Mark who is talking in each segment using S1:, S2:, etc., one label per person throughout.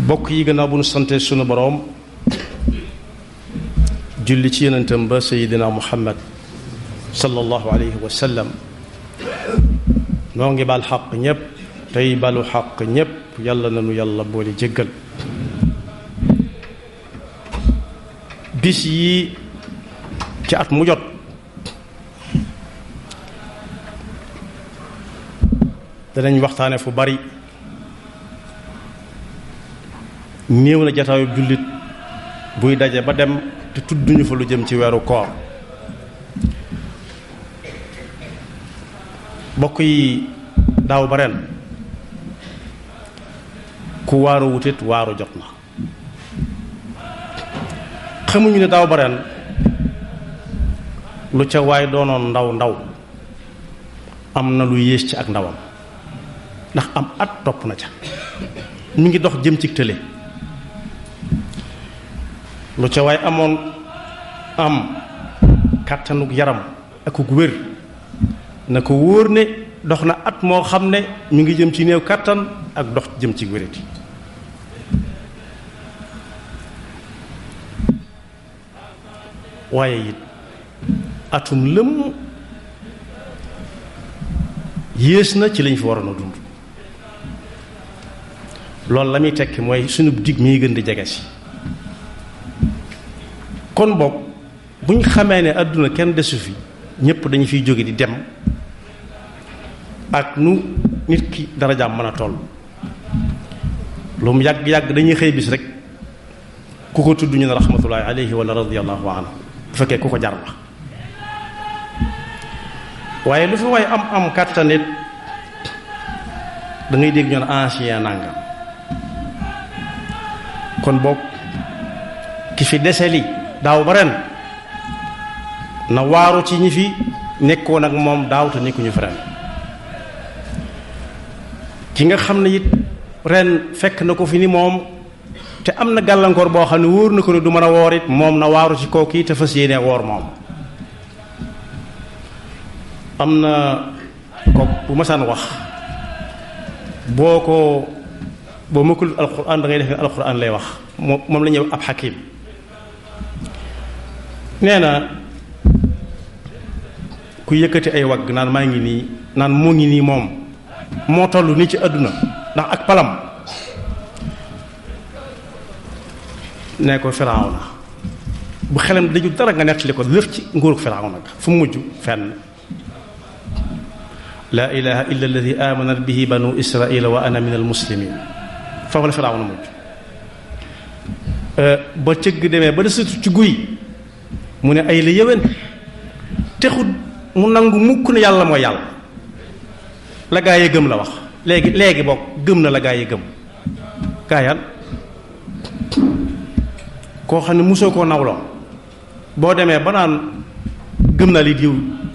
S1: bokk yi gannaaw bu nu sante sunu boroom julli ci yonentam ba sayidina muhammad sallallahu alayhi wa sallam noo ngi baal xaq ñépp tey balu xaq ñépp yàlla nanu yàlla boole jéggal bis yi ci at mu jot danañ waxtaane fu bari néew na jataayu jullit buy daje ba dem te tudduñu fa lu jëm ci weeru koor bokk yi daaw ba ren ku waaru wutit waaru jot na xamuñu ne daaw ba ren lu ca waay doonoon ndaw ndaw am na lu yées ci ak ndawam ndax am at topp na ca mi ngi dox jëm ci tële lu ca waay amoon am kàttanug yaram ak ku wér na ko wóor ne dox na at moo xam ne mi ngi jëm ci néew kàttan ak dox jëm ci wérati waaye it atum lëm yées na ci lañ fi waroon a dund loolu la muy tekki mooy sunu dig mi gën di jege si kon boog bu ñu xamee ne àdduna kenn desu fi ñépp dañu fiy jóge di dem ak nu nit ki darajaam mën a toll lu mu yàgg-yàgg dañuy xëy bis rek ku ko tudd ñu ne rahmatullahi alayhi wala radiyallahu anhu bu fekkee ku ko jar la waaye lu fi waaye am kàttanit da ngay dégg ñoon ancien nangam kon boog ki fi dese li daaw ba ren na waaru ci ñi fi nekkoon ak moom daaw te nekkuñu fi ren ki nga xam ne it ren fekk na ko fi ni moom te am na gàllankoor boo xam ne wóor na ko ne du mën a woor it moom na waaru ci kooku yi te fas yéene woor moom am na ko bu masaan wax boo mëkkul alquran da ngay def ne alquran lay wax moom la ñuy wax ab xakim nee na ku yëkkati ay wagg naan maa ngi nii naan moo ngi nii moom moo toll nii ci àdduna ndax ak palam nee ko Firawna bu xelam daju dara nga nettali ko lëf ci nguurug Firawna ga fu mujj fenn laa ilaha illa alladi amanat bihi banu israila wa ana min almuslimin foofu la Firawna mujj ba cëgg demee ba desatu ci guy mu ne ay la yëwén texut mu nangu mukk ne yàlla mooy yàlla la gaa yi gëm la wax léegi bokk gëm na la gaa yi gëm gaayal koo xam ne mosoo koo nawloo boo demee ba naan gëm naa li diw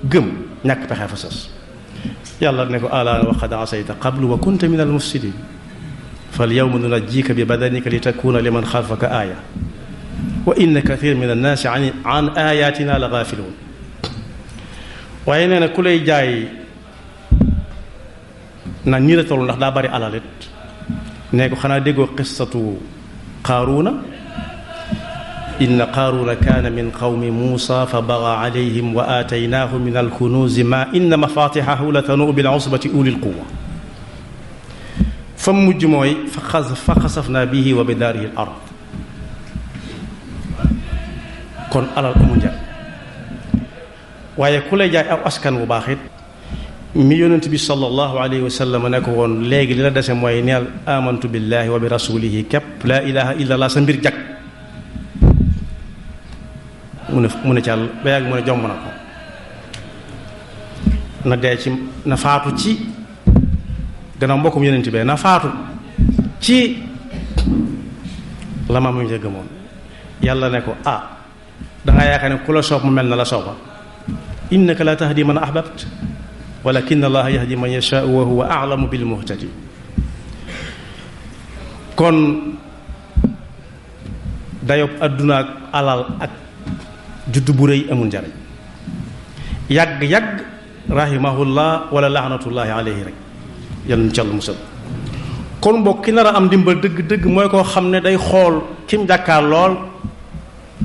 S1: gëm ñàkk pexe fa sës yàlla ne ko alaana wa qad asayta qablu wa kunta min al mufsidin fal yawma nunajjika bi badanika li takuna liman xalfaka aaya wa inna kathir min annaasi an ayatina la gaafiluun waaye nee na ku lay jaay nag nii la toll ndax daa bari alalit nee ko xanaa déggoo qissatu qaaruuna inna qaaruuna kaana min qawmi muusa fa bagaa alayhim wa aataynaahu min alkunuuzi ma inna mafatixahu la tanuu bil usbati ulil quwa fa mujj mooy fa xasafnaa bihi wa bi daarihi al ard kon alal amul njariñ waaye ku lay jaay aw askan bu baax it mi yonent bi sallallahu alayhi wa sallam ne ko woon léegi li la dese mooy neel amantu billahi wa bi rasulihi képp laa ilaha illa allah sa mbir jag mu ne càll ba yàgg mu ne jomb na ko na dee ci na faatu ci gannaaw mbokkum yonent bee na faatu ci la ma mu gëmoon yàlla ne ko dangaa yaakaar ne ku la soob mu mel na la sooba innaka la tahdi man ahbabt walakin allaha yahdi man yashaau wa huwa a'lamu bil muhtadin kon dayob adduna ak alal ak juddu bu rëy amul njariñ yàgg rahimahullah wala laanatullahi alayhi rek yàlla nu ci Yàlla musal kon mbokk ki nar a am dimbal dëgg-dëgg mooy koo xam ne day xool kim jàkkaar lool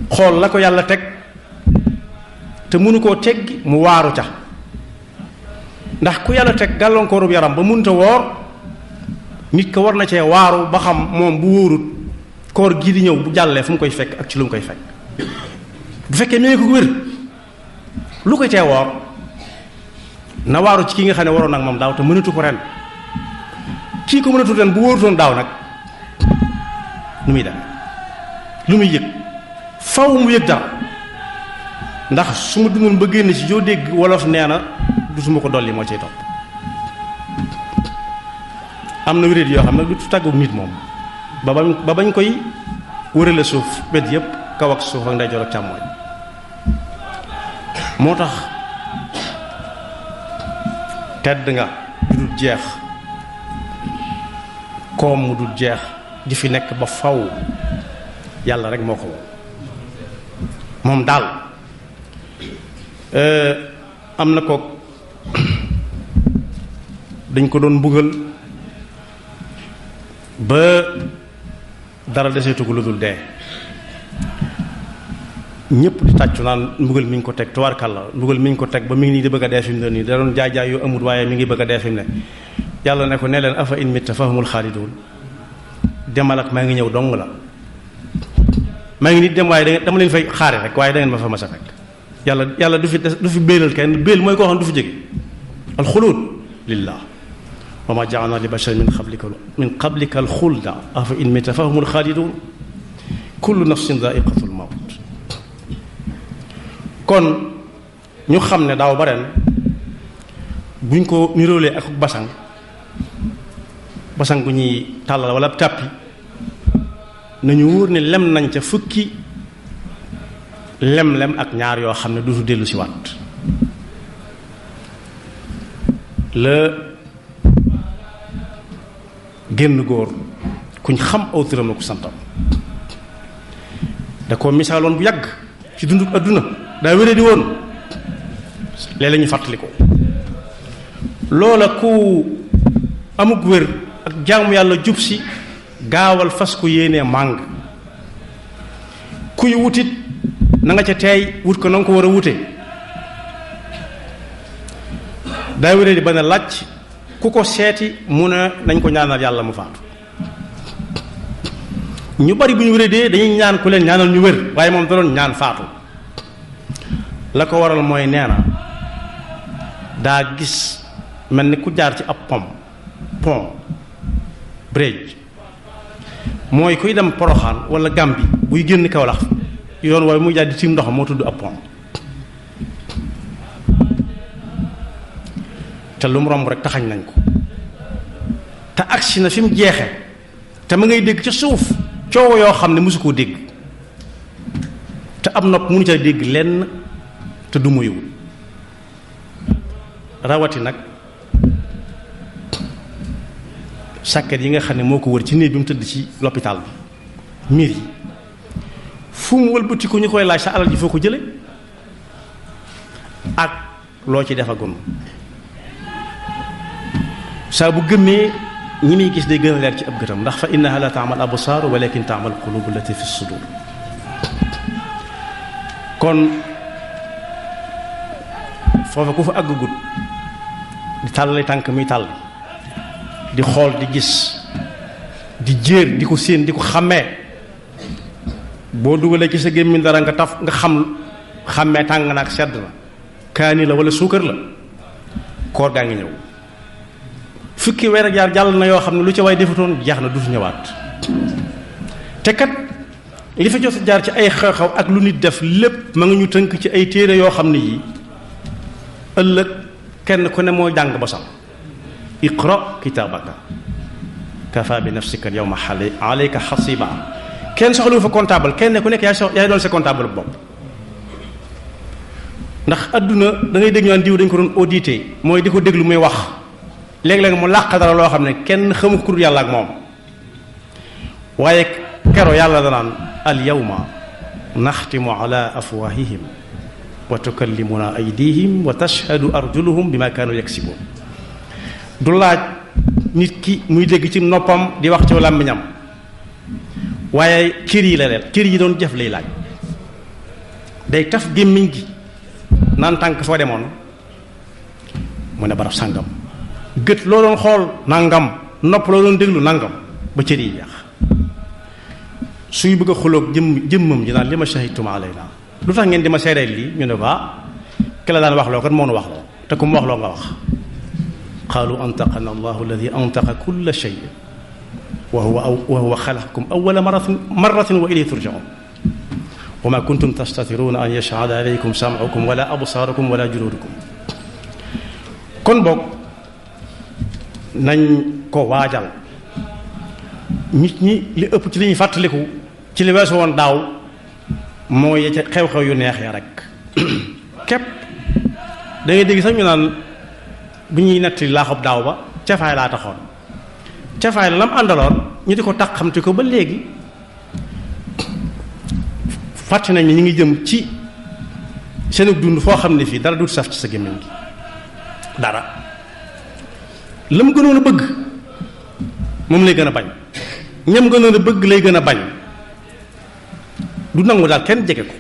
S1: xool la ko yàlla teg te mënu koo teggi mu waaru ca ndax ku yàlla teg gàllankoorub yaram ba mënta woor nit ko war na cee waaru ba xam moom bu wóorut koor gii di ñëw bu jàllee fu mu koy fekk ak ci lu mu koy fekk bu fekkee mi ngi ko wér lu koy tee woor na waaru ci ki nga xam ne waroon nag moom daaw te mënatu ko ren kii ko mënatu ren bu wóorutoon daaw nag nu muy dem lu muy yëg faw mu yëg dara ndax su ma dundoon ba génn ci joo dégg wolof nee na dutuma ko dolli moo cay topp am na wéréet yoo xam ne du tàggu nit moom ba bañ koy wërale suuf wet yépp kaw ak suuf ak ndeyjoor ak càmmooñ moo tax tedd nga du dul jeex koom mu dul jeex di fi nekk ba faw yàlla rek moo ko moom daal am na ko dañ ko doon mbugal ba dara deseetu ko lu dul dee ñëpp di tàccu naan mbugal mi ngi ko teg tubaarkàlla mbugal mi ngi ko teg ba mi ngi nii di bëgg a dee fi mu ne nii da doon jaay yu amut waaye mi ngi bëgg a dee fi mu ne yàlla ne ko ne leen afa in mitta fahumul xaalidun demal ak maa ngi ñëw dong la maa ngi nit dem waaye dama leen fay xaare rek waaye da ngeen ma fa mas a fekk yàlla du fi béelal kenn béel mooy koo xam du fi jóge alxuluud lillah wa ma ja'alna li basharin min qablika alxulda afa in mitta fahumul xaalidun kullu nafsin daa'iqatul mawt kon ñu xam ne daaw ba ren buñ ko niróolee ak basang bu ñuy tàllal wala tàppi nañu wóor ne lem nañ ca fukki lem ak ñaar yoo xam ne dutu dellu si waat la génn góor kuñ xam aw turam na ku santam da ko misaaloon bu yàgg ci dunduk adduna daa wéree di woon léeg-léeg ñu fàttali ko loola ku amuk wér ak jaamu yàlla jub si gaawal fas ko yéenee màng kuy wutit na nga ca teey wut ko na nga ko war a wute daa wéree di ba ne laaj ku ko seeti mu ne nañ ko ñaanal yàlla mu faatu ñu bari bu ñu wéree dee dañuy ñaan ku leen ñaanal ñu wér waaye moom da doon ñaan faatu la ko waral mooy nee na daa gis mel ni ku jaar ci ab pont bridge mooy kuy dem Poroxaan wala Gàmbi buy génn Kawlax yoon waaye muy jaar di tiim ndox moo tudd ab pont te lu mu romb rek taxañ nañ ko te agsi na fi mu jeexe te ma ngay dégg ca suuf coow yoo xam ne mosu koo dégg te am nopp mënu ca dégg lenn te du mu yëwul rawati nag sàkket yi nga xam ne moo ko wër ci néeg bi mu tëdd ci l'hôpital bi miir yi fu mu wëlbati ko ñu koy laaj sa alal ji foo ko jële ak loo ci defagun saa bu gëmmee ñi muy gis day gën a leer ci ab gëtam ndax fa innaha la ta'mal absar walakin ta'mal qulub allati fi sudur kon foofa ku fa àggagut di tàllali tànk muy tàll di xool di gis di jéer di ko séen di ko xàmmee boo dugalee ci sa gémmiñ dara nga taf nga xàmmee tàng na ak sedd na kaani la wala suukar la koor gaa ngi ñëw fukki weer ak jaar jàll na yoo xam ne lu ci waay defutoon jeex na du fi ñëwaat te kat li fa jot jaar ci ay xew-xew ak lu nit def lépp ma nga ñu tënk ci ay téere yoo xam ne yii ëllëg kenn ku ne moo jàng bosam iqra kitaabaka kafa bi nafsika al yawma alayka hasiba kenn soxlu fa comptable kenn ku nekk yaay doon sa comptable bopp ndax adduna da ngay dégg ñu naan diw dañ ko doon audité mooy di ko déglu muy wax léeg-léeg mu làq dara loo xam ne kenn xamu ko yàlla ak moom waaye kero yàlla danaan al yawma naxtimu ala afwahihim wa tukallimuna aydihim wa tashhadu arjuluhum bima kaanu yaksibun du laaj nit ki muy dégg ci noppam di wax ci làmmiñam waaye cër yi la leen cër yi doon jëf lay laaj day taf gémmiñ gi naan tànk foo demoon mu ne barab sàngam gët loo doon xool nangam nopp loo doon déglu nangam ba cër yi jeex suy bëgg a xuloog jëmmam ji naan li ma shahidtum alayna lu tax ngeen di ma seedeel lii ñu ne ko ki la daan wax loo kat moo nu wax loo te ku mu wax loo nga wax qaalu antaqana allahu alladi antaqa kulla shay wa huwa xalaqakum awwala marratin wa ilayhi turjaun wa ma kuntum tastatiruna an yashhada alaykum sam'ukum wala absaarukum wala juludukum kon boog nañ ko waajal nit ñi li ëpp ci li ñuy fàttaliku ci li weesu woon daaw mooy ca xew-xew yu neex ya rek képp da ngay dégg sax ñu naan bu ñuy netti laaxub daaw ba cafaay laa taxoon cafaay la lam àndaloon ñu di ko tax xamte ko ba léegi fàtte nañ ni ñu ngi jëm ci seenu dund foo xam ne fii dara du saf ci sa gémmiñ gi dara la mu gënoon a bëgg moom lay gën a bañ ñam gënoon a bëgg lay gën a bañ du nangu daal kenn jege ko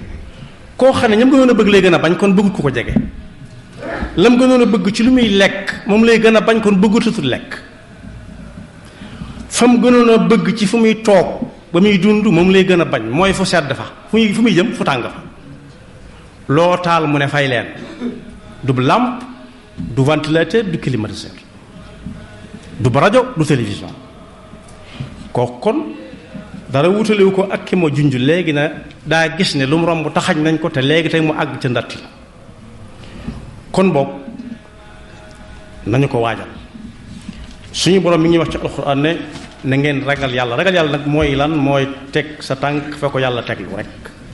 S1: koo xam ne ñam gënoon a bëgg lay gën a bañ kon bëggut ku ko jege lam gënoon a bëgg ci lu muy lekk moom lay gën a bañ kon bëggutatul lekk fa mu gënoon a bëgg ci fu muy toog ba muy dund moom lay gën a bañ mooy fu sedd fa fu muy jëm fu tàng fa loo taal mu ne fay leen du lampe du ventilateur du climatiseur du rajo du télévision kooku kon dara wutalewu ko ak ki ma junj léegi na daa gis ne lu mu romb taxañ nañ ko te léegi tey mu àgg ca ndatti la kon boog nañu ko waajal suñu borom mi ngi wax ci alxuraan ne na ngeen ragal yàlla nag mooy lan mooy teg sa tànk fa ko yàlla teglu rek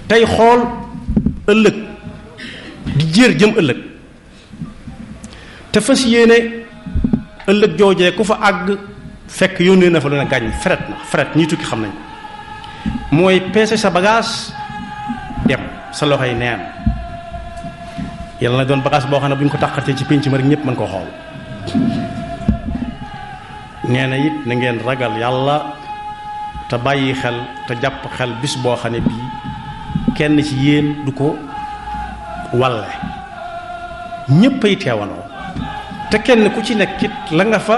S1: tey xool ëllëg di jéer jëm ëllëg te fas yéene ëllëg joojee ku fa àgg fekk yónnee na fa lu ne gàññ fret ñi tukki xam nañ ko mooy peese sa bagage dem sa loxoy neen yàlla na doon bagage boo xam ne bu ñu ko tàqatee ci pénc ma rek ñëpp mën koo xool nee na it na ngeen ragal yàlla te bàyyi xel te jàpp xel bis boo xam ne bii kenn ci yéen du ko walle ñépp ay teewandoo te kenn ku ci nekk it la nga fa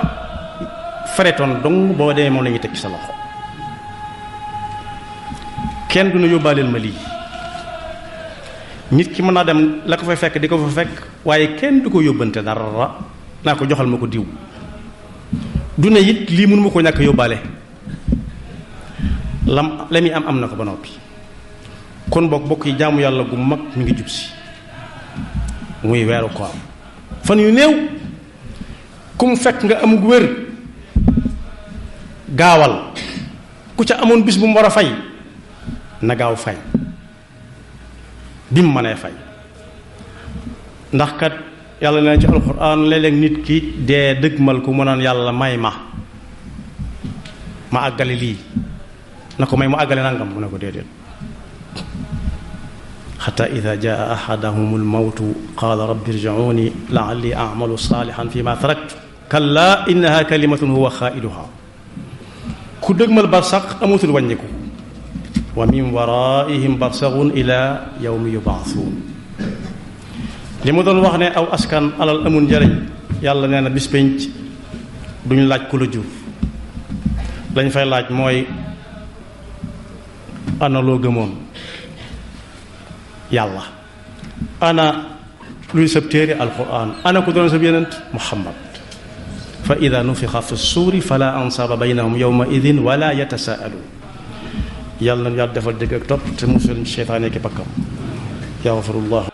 S1: faretoon dong boo demee moom la ñuy teg ci sa loxo kenn du na yóbbaaleel ma lii nit ki mën naa dem la ko fay fekk di ko fa fekk waaye kenn du ko yóbbante dara naa ko joxal ma ko diw du ne it lii mënu ma ko ñàkk yóbbaale la muy am na ko ba noppi kon bokk yi jaamu yàlla gu mag mi ngi jub si muy weeru koor fan yu néew kum fekk nga amug wér gaawal ku ca amoon bis bu mu war a fay na gaaw fay bi mu mënee fay ndax kat yàlla leen ci alxuraan léeg-léeg nit ki dee dëgmal ku mu naan yàlla may ma àggale lii na ko may mu àggale nangam mu ne ko déedéet xata ida jaa ahadahum almawtu qaala rabbi irji'uuni la'alli a'malu saalihan fi ma taraktu kalla innaha kalimatun huwa xaa'iluha ku dëgmal barsax amatul wàññiku wa min waraihim barsaxun ila yawmi yubaasuun li ma doon wax ne aw askan alal amul njariñ yàlla nee na bis penc duñu laaj ku la jur lañ fay laaj mooy ana loo gëmoon yàlla ana luy sab téere alquran ana ku doon sab yenent muhammad fa ida nufixa fi suuri fala ansaaba baynahum yawma idin wala yatasaaluun yàlla na yàlla defal dégg ak topp te musul seytaane ki bakkam yaxfirullah